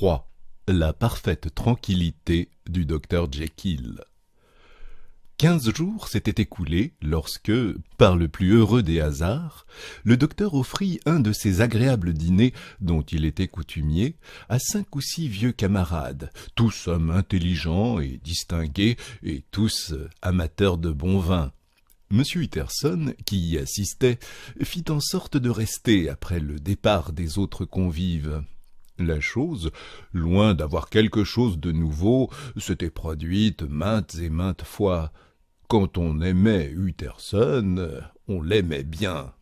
3. La parfaite tranquillité du docteur Jekyll. 15 jours s'étaient écoulés lorsque, par le plus heureux des hasards, le docteur offrit un de ces agréables dîners dont il était coutumier à 5 ou 6 vieux camarades, tous hommes intelligents et distingués et tous amateurs de bon vin. M. Utterson, qui y assistait, fit en sorte de rester après le départ des autres convives. La chose, loin d'avoir quelque chose de nouveau, s'était produite maintes et maintes fois. Quand on aimait Utterson, on l'aimait bien.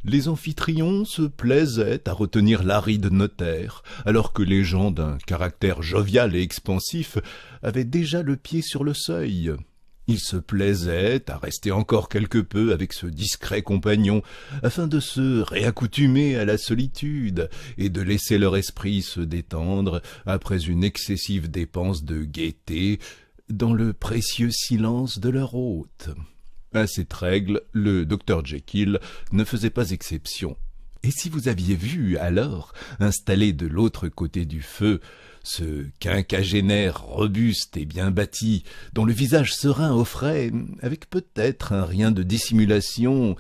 Les amphitryon se plaisaient à retenir l'aride notaire, alors que les gens d'un caractère jovial et expansif avaient déjà le pied sur le seuil. Ils se plaisaient à rester encore quelque peu avec ce discret compagnon, afin de se réaccoutumer à la solitude et de laisser leur esprit se détendre après une excessive dépense de gaieté dans le précieux silence de leur hôte. À cette règle, le docteur Jekyll ne faisait pas exception. Et si vous aviez vu alors, installé de l'autre côté du feu, ce quinquagénaire robuste et bien bâti, dont le visage serein offrait, avec peut-être un rien de dissimulation,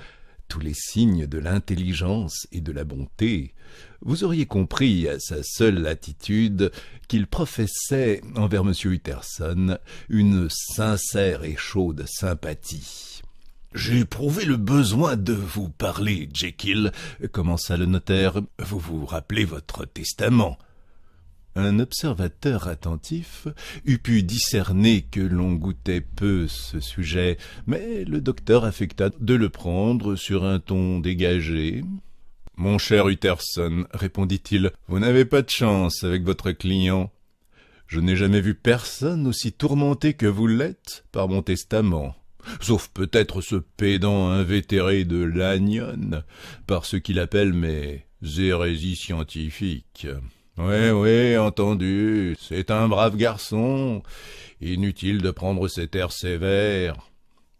tous les signes de l'intelligence et de la bonté, vous auriez compris à sa seule attitude qu'il professait envers M. Utterson une sincère et chaude sympathie. « J'ai éprouvé le besoin de vous parler, Jekyll, » commença le notaire. « Vous vous rappelez votre testament. » Un observateur attentif eût pu discerner que l'on goûtait peu ce sujet, mais le docteur affecta de le prendre sur un ton dégagé. « Mon cher Utterson, répondit-il, vous n'avez pas de chance avec votre client. Je n'ai jamais vu personne aussi tourmenté que vous l'êtes par mon testament. Sauf peut-être ce pédant invétéré de Lanyon, par ce qu'il appelle mes hérésies scientifiques. Oui, entendu, c'est un brave garçon, inutile de prendre cet air sévère.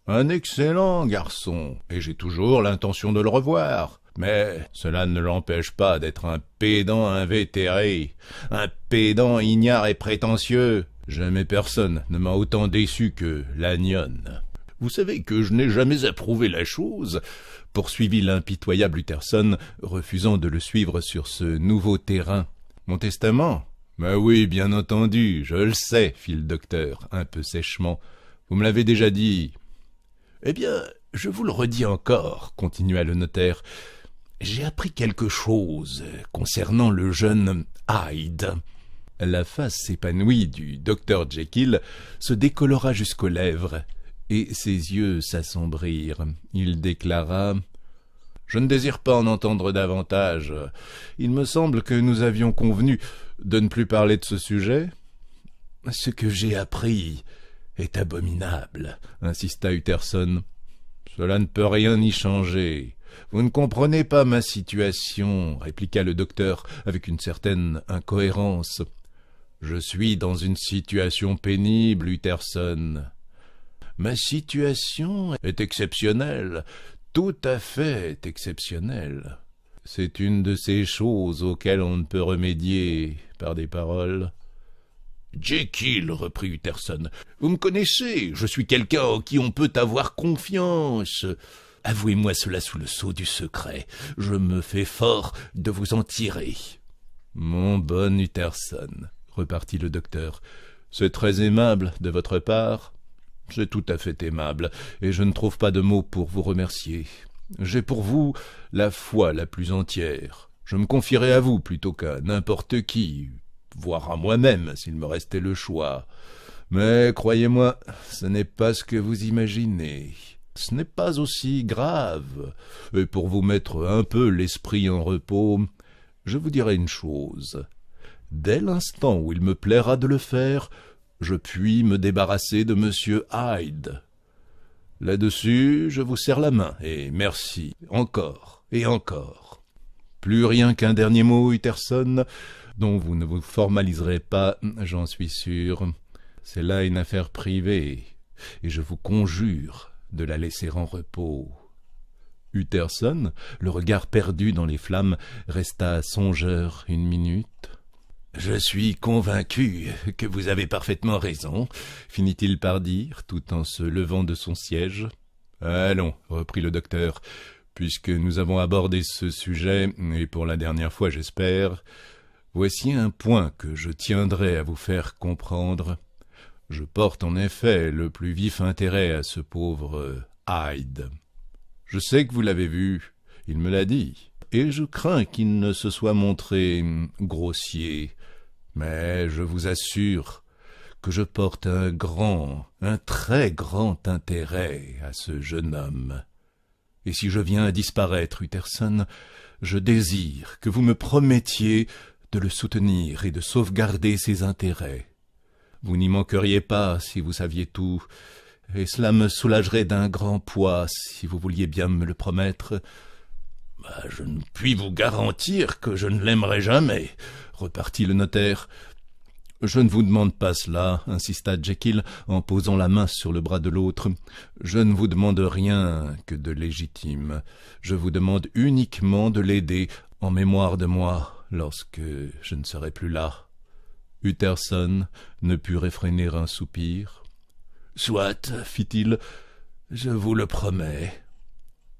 Un excellent garçon, et j'ai toujours l'intention de le revoir. Mais cela ne l'empêche pas d'être un pédant invétéré, un pédant ignare et prétentieux. Jamais personne ne m'a autant déçu que Lanyon. Vous savez que je n'ai jamais approuvé la chose, poursuivit l'impitoyable Utterson, refusant de le suivre sur ce nouveau terrain. Mon testament? Ben oui, bien entendu, je le sais, fit le docteur, un peu sèchement. Vous me l'avez déjà dit. Eh bien, je vous le redis encore, continua le notaire. J'ai appris quelque chose concernant le jeune Hyde. La face épanouie du docteur Jekyll se décolora jusqu'aux lèvres, et ses yeux s'assombrirent. Il déclara: « Je ne désire pas en entendre davantage. Il me semble que nous avions convenu de ne plus parler de ce sujet. »« Ce que j'ai appris est abominable, » insista Utterson. « Cela ne peut rien y changer. Vous ne comprenez pas ma situation, » répliqua le docteur avec une certaine incohérence. « Je suis dans une situation pénible, Utterson. Ma situation est exceptionnelle, tout à fait exceptionnelle. C'est une de ces choses auxquelles on ne peut remédier par des paroles. »« Jekyll, » reprit Utterson, « vous me connaissez, je suis quelqu'un en qui on peut avoir confiance. Avouez-moi cela sous le sceau du secret, je me fais fort de vous en tirer. »« Mon bon Utterson, » repartit le docteur, « c'est très aimable de votre part. » « C'est tout à fait aimable, et je ne trouve pas de mots pour vous remercier. J'ai pour vous la foi la plus entière. Je me confierai à vous plutôt qu'à n'importe qui, voire à moi-même s'il me restait le choix. Mais croyez-moi, ce n'est pas ce que vous imaginez. Ce n'est pas aussi grave. Et pour vous mettre un peu l'esprit en repos, je vous dirai une chose. Dès l'instant où il me plaira de le faire, je puis me débarrasser de Monsieur Hyde. Là-dessus, je vous serre la main, et merci, encore et encore. Plus rien qu'un dernier mot, Utterson, dont vous ne vous formaliserez pas, j'en suis sûr. C'est là une affaire privée, et je vous conjure de la laisser en repos. » Utterson, le regard perdu dans les flammes, resta songeur une minute. Je suis convaincu que vous avez parfaitement raison, finit-il par dire, tout en se levant de son siège. Allons, reprit le docteur, puisque nous avons abordé ce sujet, et pour la dernière fois j'espère, voici un point que je tiendrai à vous faire comprendre. Je porte en effet le plus vif intérêt à ce pauvre Hyde. Je sais que vous l'avez vu, il me l'a dit, et je crains qu'il ne se soit montré grossier, mais je vous assure que je porte un très grand intérêt à ce jeune homme. Et si je viens à disparaître, Utterson, je désire que vous me promettiez de le soutenir et de sauvegarder ses intérêts. Vous n'y manqueriez pas si vous saviez tout, et cela me soulagerait d'un grand poids si vous vouliez bien me le promettre. Je ne puis vous garantir que je ne l'aimerai jamais, repartit le notaire. Je ne vous demande pas cela, insista Jekyll en posant la main sur le bras de l'autre. Je ne vous demande rien que de légitime. Je vous demande uniquement de l'aider en mémoire de moi lorsque je ne serai plus là. Utterson ne put réfréner un soupir. « Soit, fit-il, je vous le promets. »